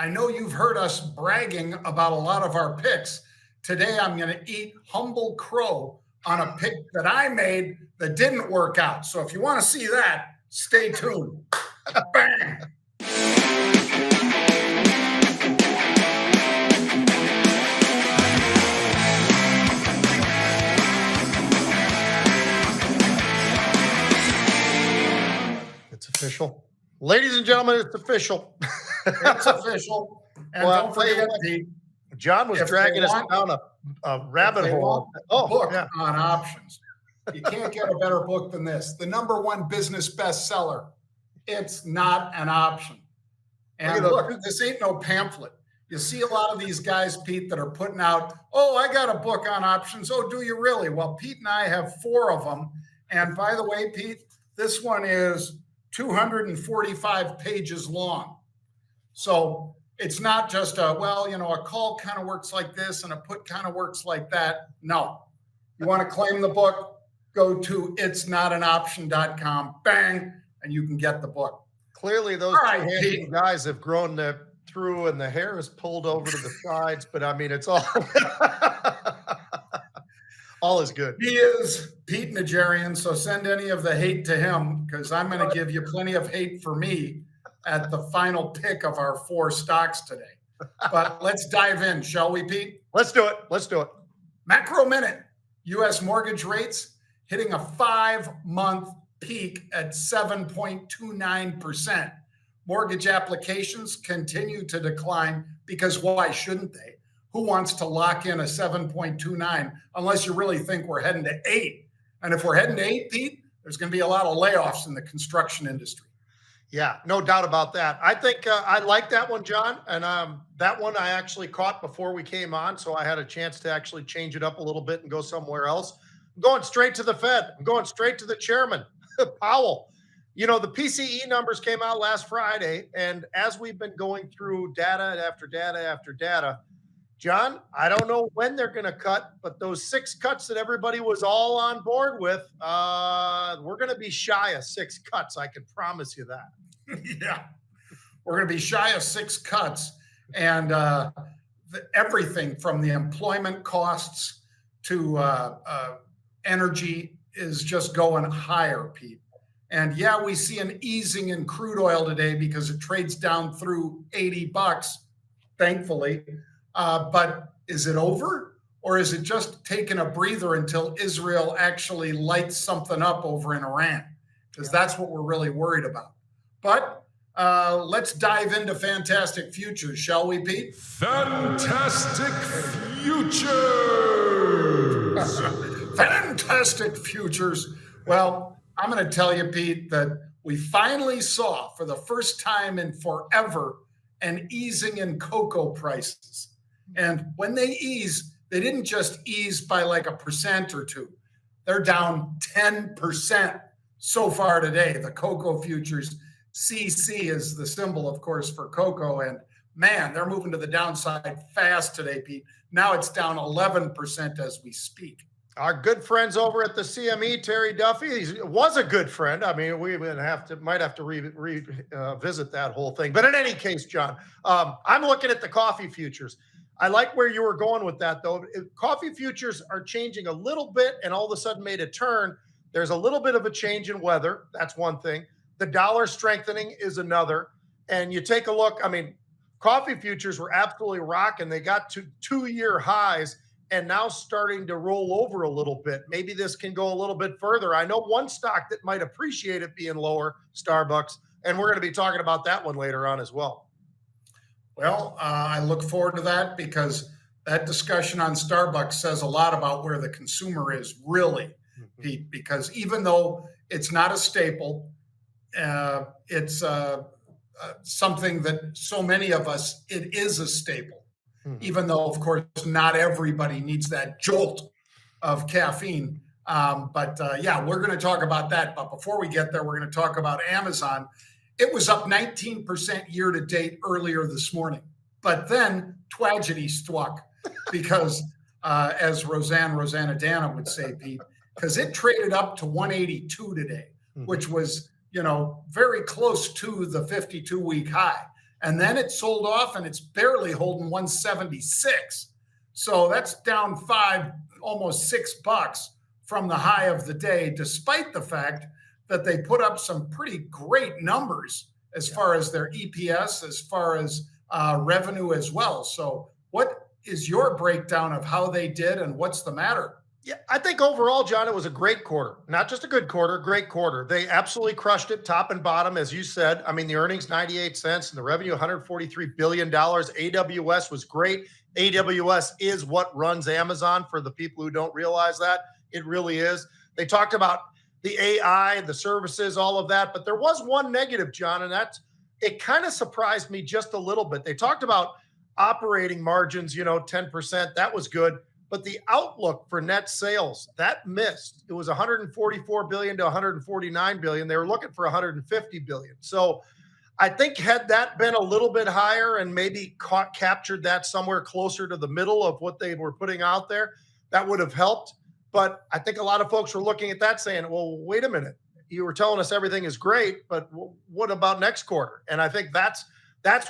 I know you've heard us bragging about a lot of our picks. Today, I'm going to eat humble crow on a pick that I made that didn't work out. So if you want to see that, stay tuned. Bang! It's official. Ladies and gentlemen, it's official. It's official. And Well, don't forget, Pete, John was if dragging they us want- down a rabbit they hole. want a book yeah. on options. You can't get a better book than this. The #1 business bestseller. It's not an option. And look, this ain't no pamphlet. You see a lot of these guys, Pete, that are putting out, oh, I got a book on options. Oh, do you really? Well, Pete and I have 4 of them. And by the way, Pete, this one is 245 pages long. So it's not just a call kind of works like this and a put kind of works like that. No. You want to claim the book, go to itsnotanoption.com, bang, and you can get the book. Clearly, those two guys have grown through and the hair is pulled over to the sides, but I mean, it's all all is good. He is Pete Najarian, so send any of the hate to him because I'm going to give you plenty of hate for me at the final pick of our 4 stocks today. But let's dive in, shall we, Pete? Let's do it. Macro Minute. U.S. mortgage rates hitting a 5-month peak at 7.29%. Mortgage applications continue to decline because why shouldn't they? Who wants to lock in a 7.29 unless you really think we're heading to 8? And if we're heading to 8, Pete, there's going to be a lot of layoffs in the construction industry. Yeah, no doubt about that. I think I like that one, John. And that one I actually caught before we came on. So I had a chance to actually change it up a little bit and go somewhere else. I'm going straight to the Fed. I'm going straight to the chairman, Powell. You know, the PCE numbers came out last Friday. And as we've been going through data after data after data, John, I don't know when they're going to cut, but those 6 cuts that everybody was all on board with, we're going to be shy of 6 cuts. I can promise you that. Yeah, we're going to be shy of 6 cuts. And everything from the employment costs to energy is just going higher, Pete. And yeah, we see an easing in crude oil today because it trades down through $80, thankfully. But is it over, or is it just taking a breather until Israel actually lights something up over in Iran? Because that's what we're really worried about. But let's dive into fantastic futures, shall we, Pete? Fantastic futures. Fantastic futures. Well, I'm going to tell you, Pete, that we finally saw for the first time in forever an easing in cocoa prices. And when they ease, they didn't just ease by like 1% or 2. They're down 10% so far today. The cocoa futures, CC is the symbol, of course, for cocoa. And man, they're moving to the downside fast today, Pete. Now it's down 11% as we speak. Our good friends over at the CME, Terry Duffy, he was a good friend. I mean, we might have to revisit that whole thing. But in any case, John, I'm looking at the coffee futures. I like where you were going with that, though. Coffee futures are changing a little bit and all of a sudden made a turn. There's a little bit of a change in weather. That's one thing. The dollar strengthening is another. And you take a look, I mean, coffee futures were absolutely rocking. They got to 2-year highs and now starting to roll over a little bit. Maybe this can go a little bit further. I know one stock that might appreciate it being lower, Starbucks, and we're going to be talking about that one later on as well. Well, I look forward to that because that discussion on Starbucks says a lot about where the consumer is really, Pete, because even though it's not a staple, it's something that so many of us, it is a staple, even though, of course, not everybody needs that jolt of caffeine. But we're going to talk about that. But before we get there, we're going to talk about Amazon. It was up 19% year to date earlier this morning. But then tragedy struck because, as Rosanna Dana would say, Pete, because it traded up to 182 today, which was, very close to the 52-week high. And then it sold off and it's barely holding 176. So that's down five, almost $6 from the high of the day, despite the fact that they put up some pretty great numbers as far as their EPS, as far as revenue as well. So, what is your breakdown of how they did and what's the matter? Yeah, I think overall, John, it was a great quarter. Not just a good quarter, great quarter. They absolutely crushed it top and bottom, as you said. I mean, the earnings 98 cents and the revenue $143 billion. AWS was great. AWS is what runs Amazon for the people who don't realize that. It really is. They talked about the AI, the services, all of that. But there was one negative, John, and that's it kind of surprised me just a little bit. They talked about operating margins, 10%. That was good. But the outlook for net sales, that missed. It was 144 billion to 149 billion. They were looking for 150 billion. So I think had that been a little bit higher and maybe captured that somewhere closer to the middle of what they were putting out there, that would have helped. But I think a lot of folks were looking at that saying, well, wait a minute. You were telling us everything is great, but what about next quarter? And I think that's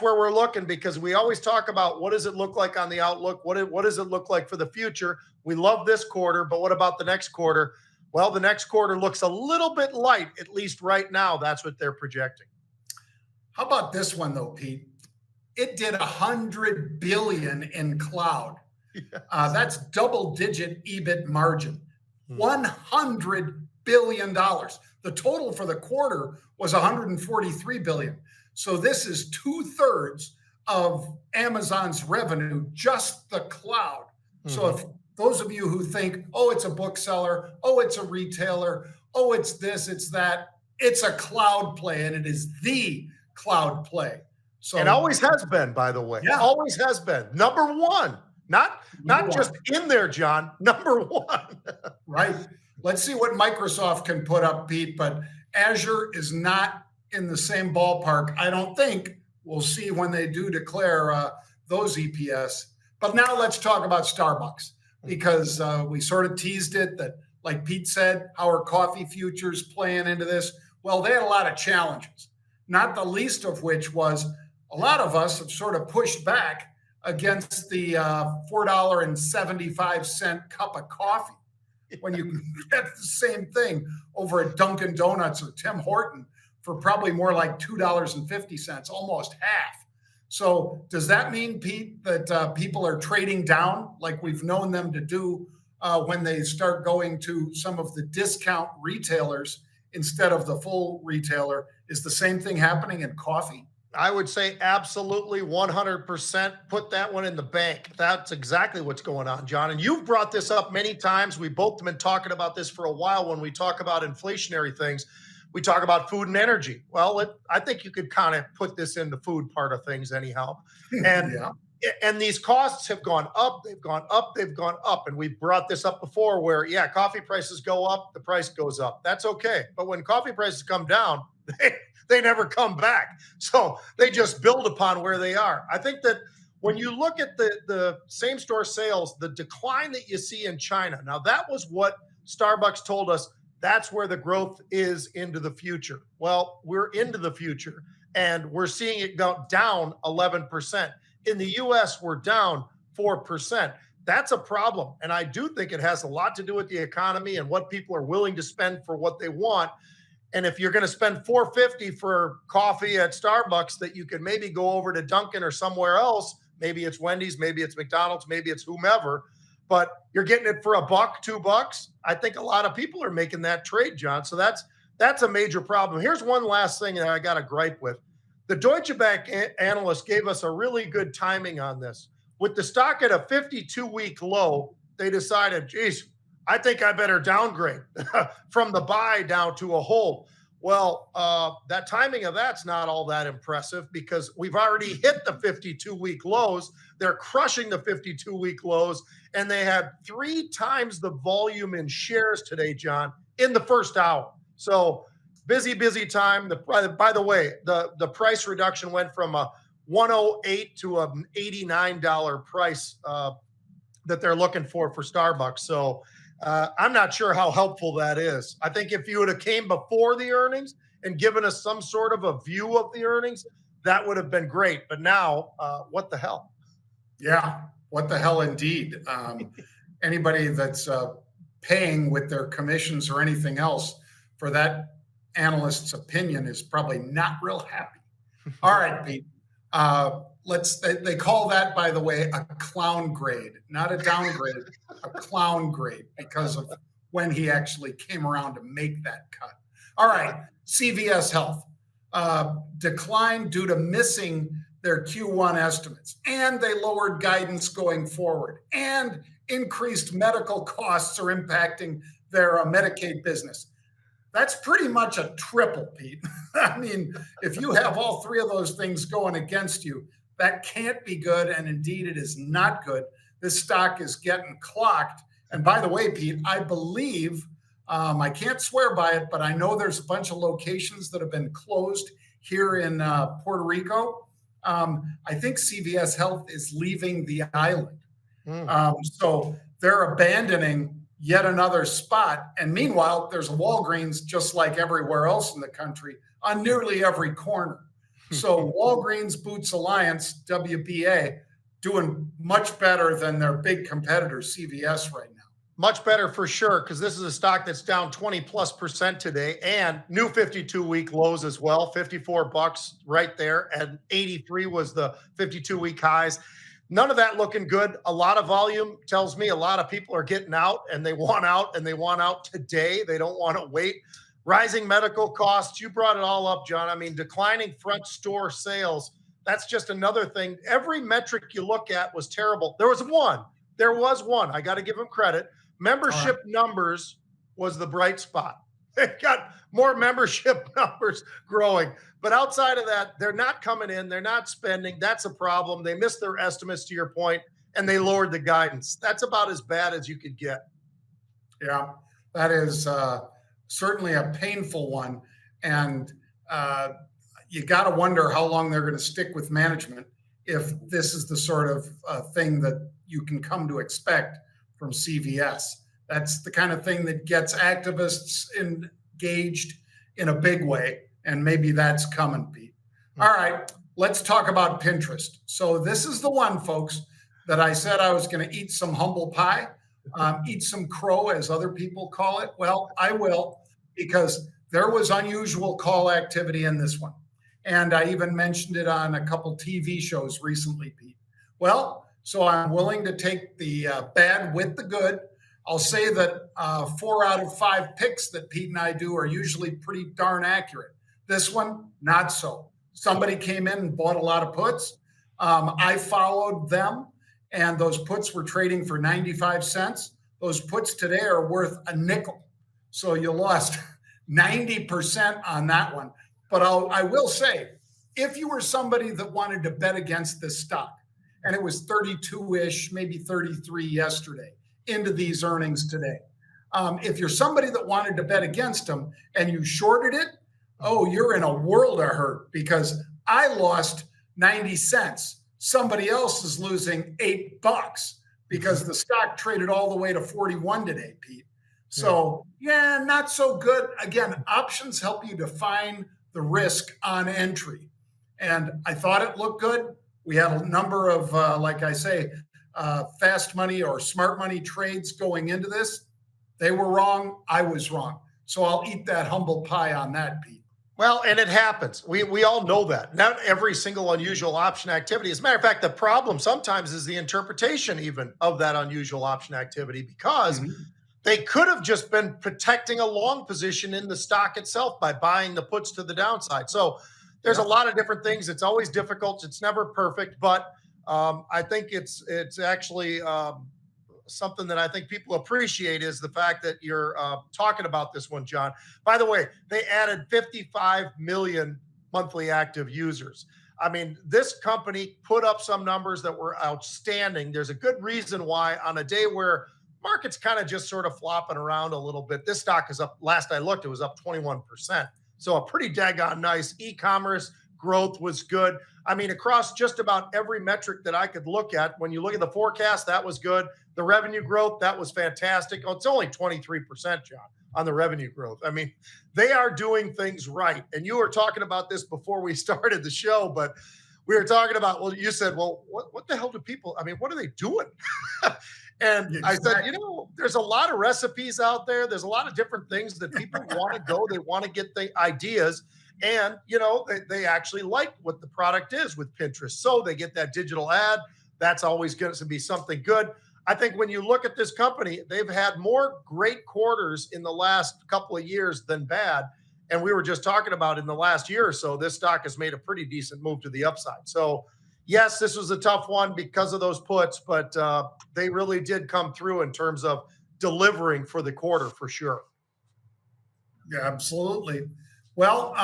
where we're looking, because we always talk about what does it look like on the outlook? What does it look like for the future? We love this quarter, but what about the next quarter? Well, the next quarter looks a little bit light, at least right now. That's what they're projecting. How about this one though, Pete? It did 100 billion in cloud. Yes. That's double-digit EBIT margin. $100 billion. The total for the quarter was 143 billion. So this is 2/3 of Amazon's revenue, just the cloud. Mm-hmm. So if those of you who think, oh, it's a bookseller, oh, it's a retailer, oh, it's this, it's that, it's a cloud play, and it is the cloud play. So it always has been, by the way. Yeah. Always has been. Number one. Not just in there, John. Number one. Right. Let's see what Microsoft can put up, Pete, but Azure is not in the same ballpark. I don't think. We'll see when they do declare those EPS. But now let's talk about Starbucks, because we sort of teased it that, like Pete said, how are coffee futures playing into this? Well, they had a lot of challenges, not the least of which was a lot of us have sort of pushed back against the $4.75 cup of coffee when you can get the same thing over at Dunkin' Donuts or Tim Horton for probably more like $2.50, almost half. So does that mean, Pete, that people are trading down like we've known them to do when they start going to some of the discount retailers instead of the full retailer? Is the same thing happening in coffee? I would say absolutely 100%. Put that one in the bank. That's exactly what's going on, John. And you've brought this up many times. We've both been talking about this for a while. When we talk about inflationary things, we talk about food and energy. Well, I think you could kind of put this in the food part of things anyhow. And and these costs have gone up. They've gone up. They've gone up. And we brought this up before where, coffee prices go up, the price goes up. That's okay. But when coffee prices come down, they never come back. So they just build upon where they are. I think that when you look at the same store sales, the decline that you see in China, now that was what Starbucks told us, that's where the growth is into the future. Well, we're into the future and we're seeing it go down 11%. In the US, we're down 4%. That's a problem. And I do think it has a lot to do with the economy and what people are willing to spend for what they want. And if you're going to spend $4.50 for coffee at Starbucks, that you could maybe go over to Dunkin' or somewhere else, maybe it's Wendy's, maybe it's McDonald's, maybe it's whomever, but you're getting it for $1, $2. I think a lot of people are making that trade, John. So that's a major problem. Here's one last thing that I got to gripe with. The Deutsche Bank analyst gave us a really good timing on this. With the stock at a 52-week low, they decided, geez, I think I better downgrade from the buy down to a hold. Well, that timing of that's not all that impressive because we've already hit the 52-week lows. They're crushing the 52-week lows, and they had 3 times the volume in shares today, John, in the first hour. So busy time. By the way, the price reduction went from a $108 to an $89 price that they're looking for Starbucks. So I'm not sure how helpful that is. I think if you would have came before the earnings and given us some sort of a view of the earnings, that would have been great. But now, what the hell? Yeah, what the hell indeed. Anybody that's paying with their commissions or anything else for that analyst's opinion is probably not real happy. All right, Pete. They call that, by the way, a clown grade, not a downgrade, a clown grade because of when he actually came around to make that cut. All right, CVS Health declined due to missing their Q1 estimates, and they lowered guidance going forward, and increased medical costs are impacting their Medicaid business. That's pretty much a triple, Pete. I mean, if you have all three of those things going against you, that can't be good. And indeed, it is not good. This stock is getting clocked. And by the way, Pete, I believe, I can't swear by it, but I know there's a bunch of locations that have been closed here in Puerto Rico. I think CVS Health is leaving the island. So they're abandoning yet another spot. And meanwhile, there's a Walgreens, just like everywhere else in the country, on nearly every corner. So Walgreens Boots Alliance, WBA, doing much better than their big competitor, CVS, right now. Much better for sure, because this is a stock that's down 20+% today, and new 52-week lows as well, $54 right there, and 83 was the 52-week highs. None of that looking good. A lot of volume tells me a lot of people are getting out, and they want out, and they want out today. They don't want to wait. Rising medical costs. You brought it all up, John. I mean, declining front store sales. That's just another thing. Every metric you look at was terrible. There was one. I got to give him credit. Membership numbers was the bright spot. They got more membership numbers growing. But outside of that, they're not coming in. They're not spending. That's a problem. They missed their estimates, to your point, and they lowered the guidance. That's about as bad as you could get. Yeah, that is certainly a painful one. And you got to wonder how long they're going to stick with management if this is the sort of thing that you can come to expect from CVS. That's the kind of thing that gets activists engaged in a big way. And maybe that's coming, Pete. All right, let's talk about Pinterest. So this is the one, folks, that I said I was going to eat some humble pie, eat some crow, as other people call it. Well, I will, because there was unusual call activity in this one. And I even mentioned it on a couple TV shows recently, Pete. Well, so I'm willing to take the bad with the good. I'll say that 4 out of 5 picks that Pete and I do are usually pretty darn accurate. This one, not so. Somebody came in and bought a lot of puts. I followed them, and those puts were trading for 95 cents. Those puts today are worth a nickel. So you lost 90% on that one. But I will say, if you were somebody that wanted to bet against this stock, and it was 32-ish, maybe 33 yesterday, into these earnings today. If you're somebody that wanted to bet against them and you shorted it, oh, you're in a world of hurt, because I lost 90 cents. Somebody else is losing $8 because the stock traded all the way to 41 today, Pete. So yeah, not so good. Again, options help you define the risk on entry. And I thought it looked good. We had a number of, like I say, fast money or smart money trades going into this. They were wrong. I was wrong. So I'll eat that humble pie on that, Pete. Well, and it happens. We all know that. Not every single unusual option activity. As a matter of fact, the problem sometimes is the interpretation even of that unusual option activity, because they could have just been protecting a long position in the stock itself by buying the puts to the downside. So there's a lot of different things. It's always difficult. It's never perfect, but I think it's actually something that I think people appreciate is the fact that you're talking about this one, John. By the way, they added 55 million monthly active users. I mean, this company put up some numbers that were outstanding. There's a good reason why, on a day where market's kind of just sort of flopping around a little bit, this stock is up. Last I looked, it was up 21%. So a pretty daggone nice e-commerce growth was good. I mean, across just about every metric that I could look at, when you look at the forecast, that was good. The revenue growth, that was fantastic. Oh, it's only 23%, John. on the revenue growth. I mean, they are doing things right. And you were talking about this before we started the show, but we were talking about, well, you said, well, what the hell do people, I mean, what are they doing? And I said, there's a lot of recipes out there. There's a lot of different things that people want to go. They want to get the ideas. And, they actually like what the product is with Pinterest. So they get that digital ad. That's always going to be something good. I think when you look at this company, they've had more great quarters in the last couple of years than bad. And we were just talking about in the last year or so, this stock has made a pretty decent move to the upside. So yes, this was a tough one because of those puts, but they really did come through in terms of delivering for the quarter for sure. Yeah, absolutely. Well,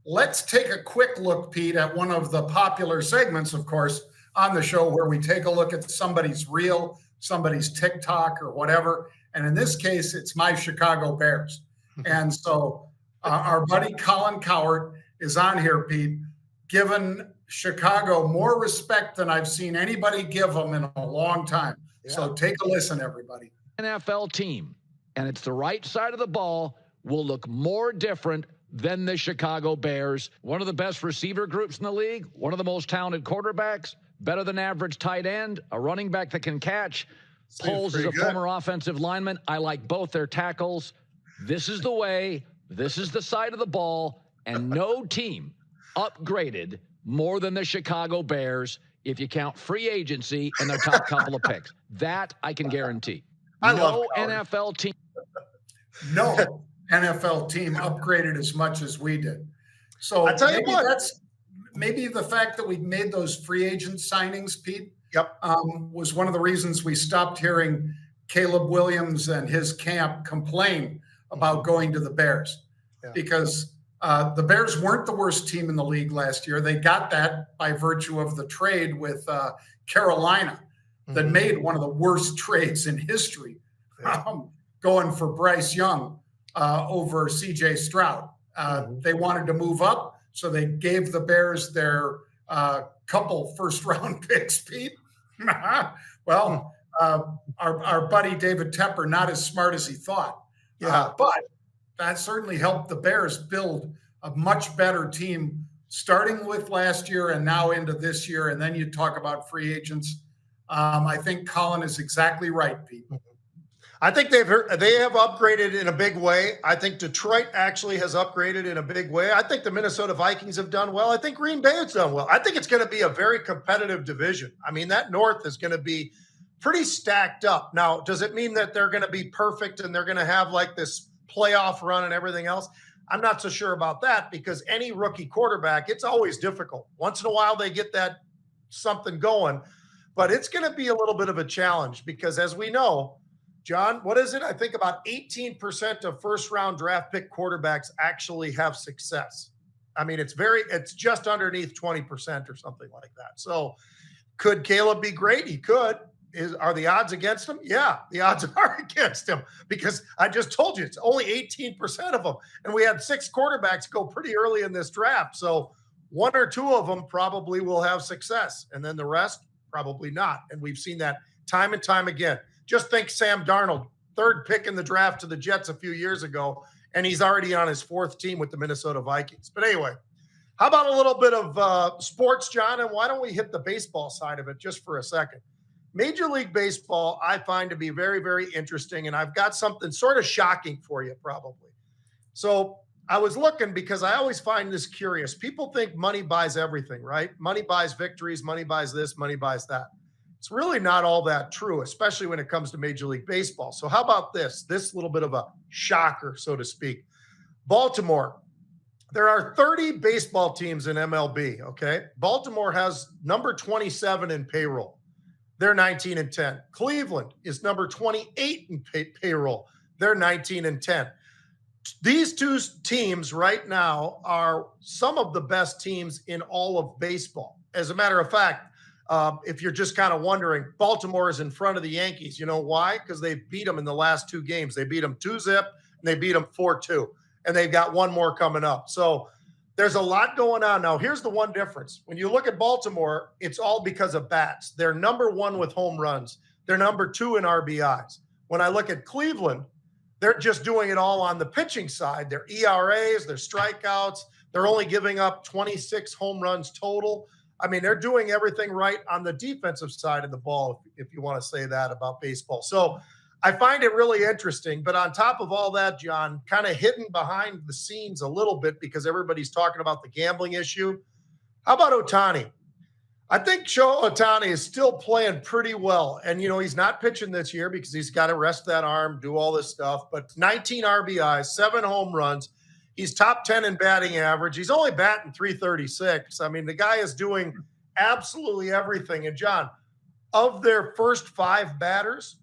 let's take a quick look, Pete, at one of the popular segments, of course, on the show where we take a look at somebody's reel, somebody's TikTok or whatever. And in this case, it's my Chicago Bears. And so our buddy Colin Cowherd is on here, Pete, giving Chicago more respect than I've seen anybody give them in a long time. Yeah. So take a listen, everybody. NFL team, and it's the right side of the ball, will look more different than the Chicago Bears. One of the best receiver groups in the league, one of the most talented quarterbacks, better than average tight end, a running back that can catch. Poles is a former offensive lineman. I like both their tackles. This is the way. This is the side of the ball, and no team upgraded more than the Chicago Bears if you count free agency and their top couple of picks. That I can guarantee. No NFL team. No NFL team upgraded as much as we did. So I tell you what, that's maybe the fact that we made those free agent signings, Pete, was one of the reasons we stopped hearing Caleb Williams and his camp complain about going to the Bears, because the Bears weren't the worst team in the league last year. They got that by virtue of the trade with Carolina that made one of the worst trades in history, going for Bryce Young over C.J. Stroud. They wanted to move up, so they gave the Bears their couple first-round picks, Pete. Well, our buddy David Tepper, not as smart as he thought. But that certainly helped the Bears build a much better team, starting with last year and now into this year. And then you talk about free agents. I think Colin is exactly right, Pete. I think they have upgraded in a big way. I think Detroit actually has upgraded in a big way. I think the Minnesota Vikings have done well. I think Green Bay has done well. I think it's going to be a very competitive division. I mean, that North is going to be pretty stacked up. Now, does it mean that they're going to be perfect and they're going to have like this playoff run and everything else? I'm not so sure about that, because any rookie quarterback, it's always difficult. Once in a while, they get that something going, but it's going to be a little bit of a challenge because, as we know, John, what is it? I think about 18% of first-round draft pick quarterbacks actually have success. I mean, it's just underneath 20% or something like that. So could Caleb be great? He could. Are the odds against him? Yeah, the odds are against him, because I just told you it's only 18% of them. And we had 6 quarterbacks go pretty early in this draft. So 1 or 2 of them probably will have success, and then the rest probably not. And we've seen that time and time again. Just think Sam Darnold, 3rd pick in the draft to the Jets a few years ago, and he's already on his 4th team with the Minnesota Vikings. But anyway, how about a little bit of sports, John? And why don't we hit the baseball side of it just for a second? Major League Baseball, I find to be very, very interesting, and I've got something sort of shocking for you probably. So I was looking, because I always find this curious. People think money buys everything, right? Money buys victories, money buys this, money buys that. It's really not all that true, especially when it comes to Major League Baseball. So how about this little bit of a shocker, so to speak. Baltimore, there are 30 baseball teams in MLB, okay? Baltimore has number 27 in payroll. They're 19-10. Cleveland is number 28 in payroll. They're 19-10. These 2 teams right now are some of the best teams in all of baseball. As a matter of fact, if you're just kind of wondering, Baltimore is in front of the Yankees. You know why? Because they beat them in the last 2 games. They beat them 2-0, and they beat them 4-2. And they've got 1 more coming up. So there's a lot going on. Now, here's the one difference. When you look at Baltimore, it's all because of bats. They're number 1 with home runs. They're number 2 in RBIs. When I look at Cleveland, they're just doing it all on the pitching side. Their ERAs, their strikeouts, they're only giving up 26 home runs total. I mean, they're doing everything right on the defensive side of the ball, if you want to say that about baseball. So I find it really interesting. But on top of all that, John, kind of hidden behind the scenes a little bit because everybody's talking about the gambling issue. How about Ohtani? I think Shohei Ohtani is still playing pretty well. And, he's not pitching this year because he's got to rest that arm, do all this stuff. But 19 RBIs, 7 home runs. He's top 10 in batting average. He's only batting 336. I mean, the guy is doing absolutely everything. And, John, of their first 5 batters,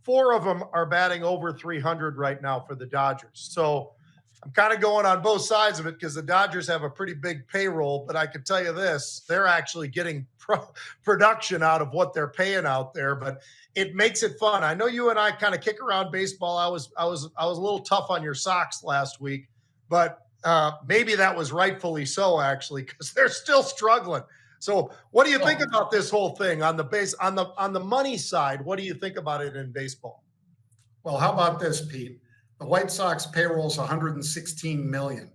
4 of them are batting over 300 right now for the Dodgers. So I'm kind of going on both sides of it because the Dodgers have a pretty big payroll, but I can tell you this, they're actually getting production out of what they're paying out there, but it makes it fun. I know you and I kind of kick around baseball. I was a little tough on your Sox last week, but maybe that was rightfully so actually, because they're still struggling. So what do you think about this whole thing on the money side? What do you think about it in baseball? Well, how about this, Pete? The White Sox payroll is $116 million.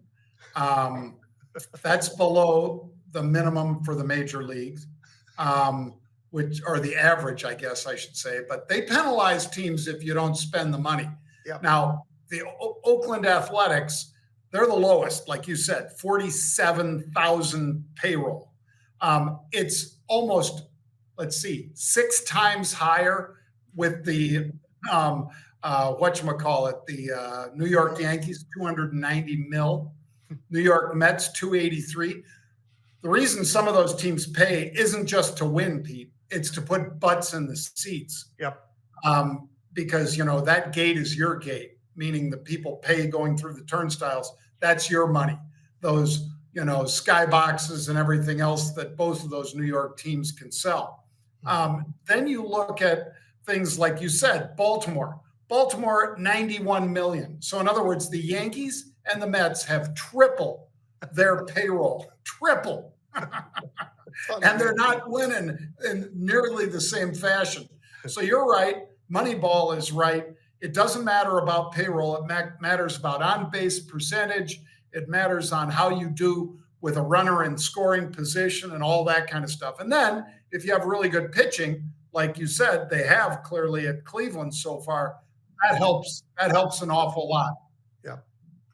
That's below the minimum for the major leagues, which are the average, I guess I should say. But they penalize teams if you don't spend the money. Yep. Now, the Oakland Athletics, they're the lowest, like you said, 47,000 payroll. It's almost, 6 times higher with the the New York Yankees, 290 mil, New York Mets, 283. The reason some of those teams pay isn't just to win, Pete. It's to put butts in the seats. Yep. Because, that gate is your gate, meaning the people pay going through the turnstiles. That's your money. Those, skyboxes and everything else that both of those New York teams can sell. Then you look at things like you said, Baltimore, 91 million. So in other words, the Yankees and the Mets have triple their payroll, triple. And they're not winning in nearly the same fashion. So you're right. Moneyball is right. It doesn't matter about payroll. It matters about on-base percentage. It matters on how you do with a runner in scoring position and all that kind of stuff. And then if you have really good pitching, like you said, they have clearly at Cleveland so far, that helps an awful lot.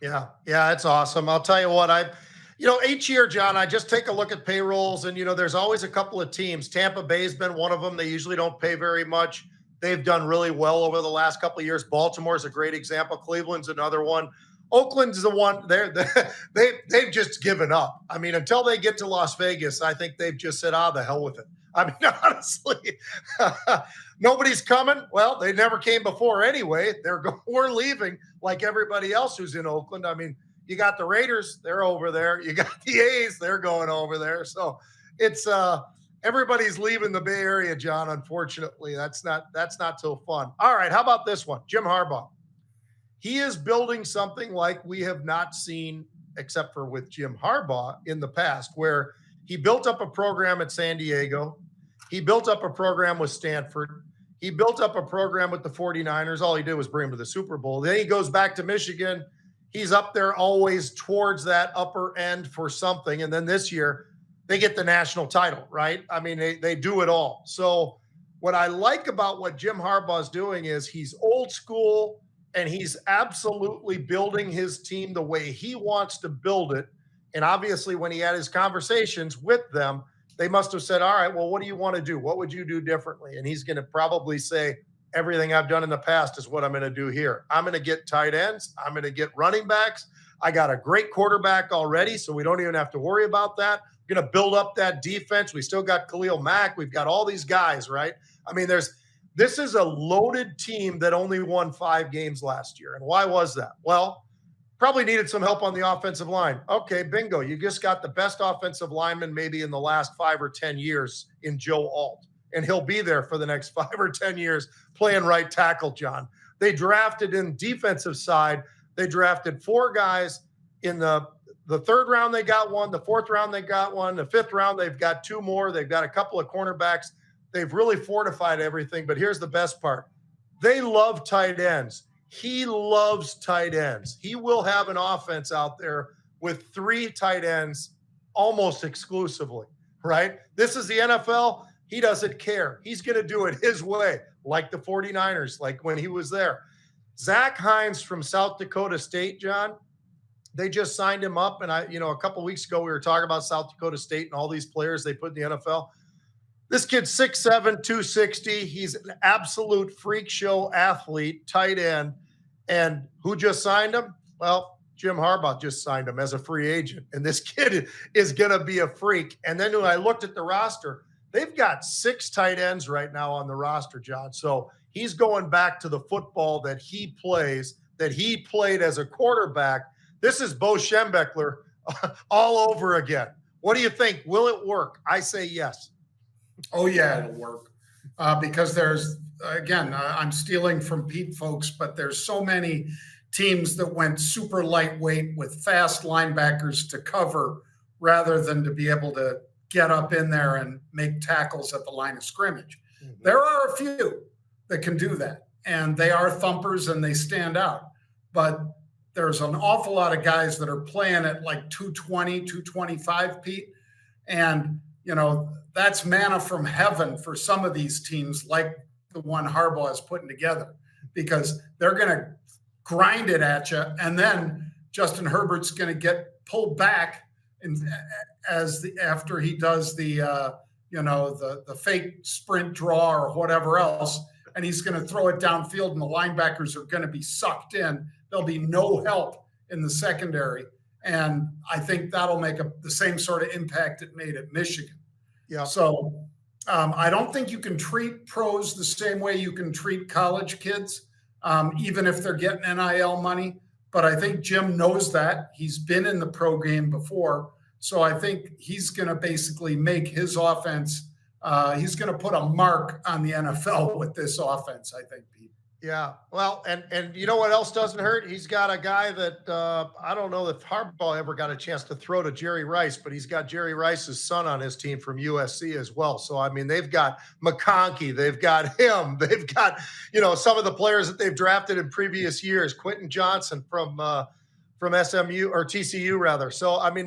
Yeah, it's awesome. I'll tell you what, each year, John, I just take a look at payrolls and, there's always a couple of teams. Tampa Bay's been one of them. They usually don't pay very much. They've done really well over the last couple of years. Baltimore's a great example. Cleveland's another one. Oakland's the one they've just given up. I mean, until they get to Las Vegas, I think they've just said, the hell with it. I mean, honestly, nobody's coming. Well, they never came before anyway. We're leaving like everybody else who's in Oakland. I mean, you got the Raiders, they're over there. You got the A's, they're going over there. So it's everybody's leaving the Bay Area, John. Unfortunately, that's not so fun. All right, how about this one? Jim Harbaugh. He is building something like we have not seen, except for with Jim Harbaugh in the past, where he built up a program at San Diego. He built up a program with Stanford. He built up a program with the 49ers. All he did was bring him to the Super Bowl. Then he goes back to Michigan. He's up there always towards that upper end for something. And then this year, they get the national title, right? I mean, they do it all. So what I like about what Jim Harbaugh is doing is he's old school and he's absolutely building his team the way he wants to build it. And obviously, when he had his conversations with them, they must have said, all right, well, what do you want to do? What would you do differently? And he's going to probably say, everything I've done in the past is what I'm going to do here. I'm going to get tight ends. I'm going to get running backs. I got a great quarterback already, so we don't even have to worry about that. We're going to build up that defense. We still got Khalil Mack. We've got all these guys, right? I mean, this is a loaded team that only won 5 games last year. And why was that? Well, probably needed some help on the offensive line. Okay, bingo. You just got the best offensive lineman maybe in the last 5 or 10 years in Joe Alt. And he'll be there for the next 5 or 10 years playing right tackle, John. They drafted in defensive side. They drafted 4 guys in the 3rd round. They got one. The 4th round, they got one. The 5th round, they've got 2 more. They've got a couple of cornerbacks. They've really fortified everything. But here's the best part. They love tight ends. he loves tight ends. He will have an offense out there with 3 tight ends almost exclusively, right? This is the NFL. He doesn't care. He's going to do it his way, like the 49ers, like when he was there. Zach Hines from South Dakota State, John, they just signed him up. And a couple of weeks ago, we were talking about South Dakota State and all these players they put in the NFL. This kid's 6'7", 260. He's an absolute freak show athlete, tight end. And who just signed him? Well, Jim Harbaugh just signed him as a free agent. And this kid is going to be a freak. And then when I looked at the roster, they've got 6 tight ends right now on the roster, John. So he's going back to the football that he plays, that he played as a quarterback. This is Bo Schembechler all over again. What do you think? Will it work? I say yes. Oh, yeah, it'll work. Because there's, again, I'm stealing from Pete, folks, but there's so many teams that went super lightweight with fast linebackers to cover rather than to be able to get up in there and make tackles at the line of scrimmage. Mm-hmm. There are a few that can do that, and they are thumpers and they stand out. But there's an awful lot of guys that are playing at like 220, 225, Pete. And, that's manna from heaven for some of these teams like the one Harbaugh is putting together, because they're going to grind it at you. And then Justin Herbert's going to get pulled back after he does the fake sprint draw or whatever else. And he's going to throw it downfield and the linebackers are going to be sucked in. There'll be no help in the secondary. And I think that'll make the same sort of impact it made at Michigan. Yeah. So I don't think you can treat pros the same way you can treat college kids, even if they're getting NIL money. But I think Jim knows that. He's been in the pro game before. So I think he's going to basically make his offense. He's going to put a mark on the NFL with this offense, I think, Pete. Yeah. Well, and you know what else doesn't hurt? He's got a guy that I don't know if Harbaugh ever got a chance to throw to Jerry Rice, but he's got Jerry Rice's son on his team from USC as well. So, I mean, they've got McConkey, they've got him, they've got, some of the players that they've drafted in previous years, Quentin Johnson from SMU or TCU rather. So, I mean,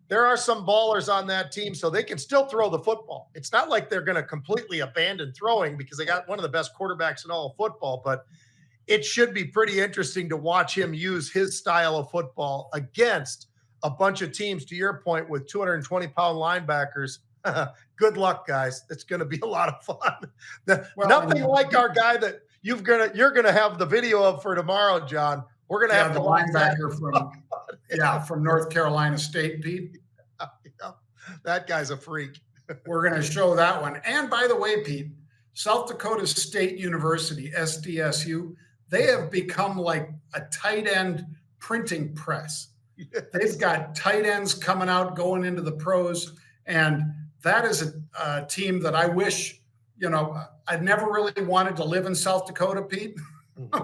there are some ballers on that team, so they can still throw the football. It's not like they're going to completely abandon throwing because they got one of the best quarterbacks in all of football, but it should be pretty interesting to watch him use his style of football against a bunch of teams, to your point, with 220-pound linebackers. Good luck, guys. It's going to be a lot of fun. Nothing like our guy that you're going to have the video of for tomorrow, John. We're going to have the linebacker from North Carolina State, Pete. Yeah, that guy's a freak. We're going to show that one. And by the way, Pete, South Dakota State University, SDSU, they have become like a tight end printing press. They've got tight ends coming out, going into the pros. And that is a team that I wish, I'd never really wanted to live in South Dakota, Pete.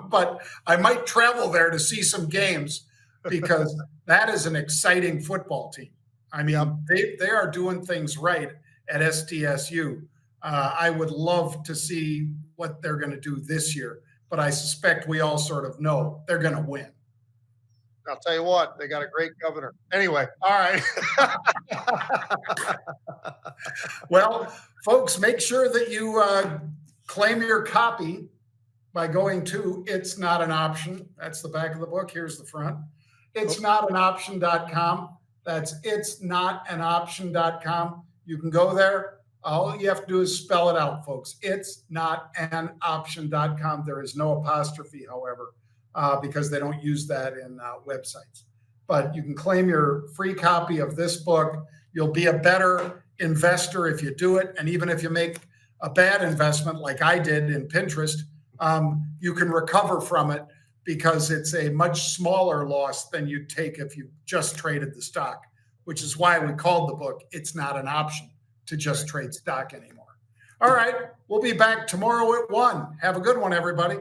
But I might travel there to see some games because that is an exciting football team. I mean, they are doing things right at SDSU. I would love to see what they're going to do this year, but I suspect we all sort of know they're going to win. I'll tell you what, they got a great governor. Anyway, all right. Well, folks, make sure that you claim your copy by going to It's Not an Option. That's the back of the book. Here's the front. It's Not an Option.com. That's It's Not an Option.com. You can go there. All you have to do is spell it out, folks. It's Not an Option.com. There is no apostrophe, however, because they don't use that in websites. But you can claim your free copy of this book. You'll be a better investor if you do it. And even if you make a bad investment like I did in Pinterest, you can recover from it because it's a much smaller loss than you'd take if you just traded the stock, which is why we called the book It's Not an Option to Just Trade Stock Anymore. All right, we'll be back tomorrow at 1. Have a good one, everybody.